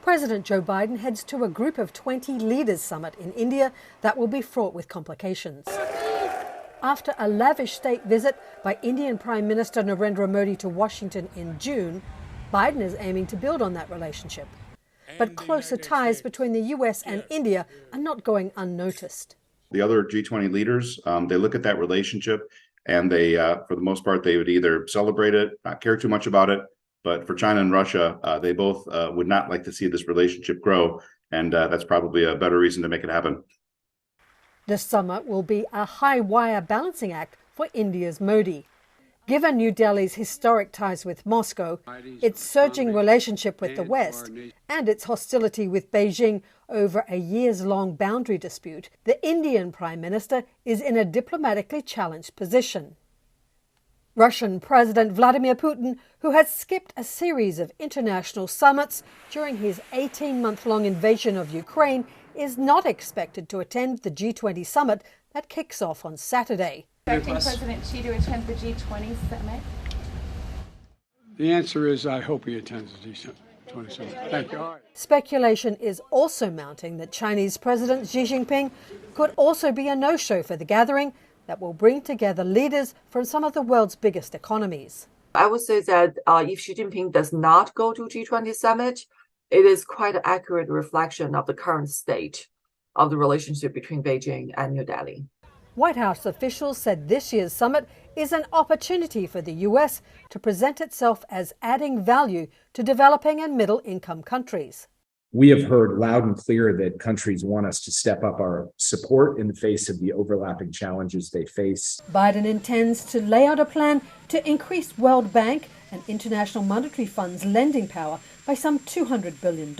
President Joe Biden heads to a Group of 20 Leaders Summit in India that will be fraught with complications. After a lavish state visit by Indian Prime Minister Narendra Modi to Washington in June, Biden is aiming to build on that relationship. But closer ties between the US and India are not going unnoticed. The other G20 leaders, they look at that relationship and they, for the most part, they would either celebrate it, not care too much about it. But for China and Russia, they both would not like to see this relationship grow. And that's probably a better reason to make it happen. This summit will be a high-wire balancing act for India's Modi. Given New Delhi's historic ties with Moscow, its surging relationship with the West, and its hostility with Beijing over a years-long boundary dispute, the Indian Prime Minister is in a diplomatically challenged position. Russian President Vladimir Putin, who has skipped a series of international summits during his 18-month-long invasion of Ukraine, is not expected to attend the G20 summit that kicks off on Saturday. Expecting President Xi to attend the G20 summit? The answer is I hope he attends the G20 summit. Thank you. Speculation is also mounting that Chinese President Xi Jinping could also be a no-show for the gathering that will bring together leaders from some of the world's biggest economies. I would say that if Xi Jinping does not go to G20 summit, it is quite an accurate reflection of the current state of the relationship between Beijing and New Delhi. White House officials said this year's summit is an opportunity for the U.S. to present itself as adding value to developing and middle-income countries. We have heard loud and clear that countries want us to step up our support in the face of the overlapping challenges they face. Biden intends to lay out a plan to increase World Bank and International Monetary Fund's lending power by some $200 billion.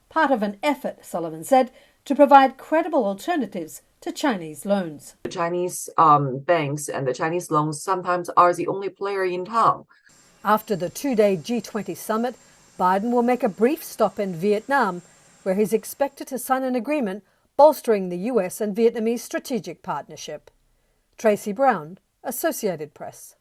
Part of an effort, Sullivan said, to provide credible alternatives to Chinese loans. The Chinese banks and the Chinese loans sometimes are the only player in town. After the two-day G20 summit, Biden will make a brief stop in Vietnam, where he's expected to sign an agreement bolstering the U.S. and Vietnamese strategic partnership. Tracy Brown, Associated Press.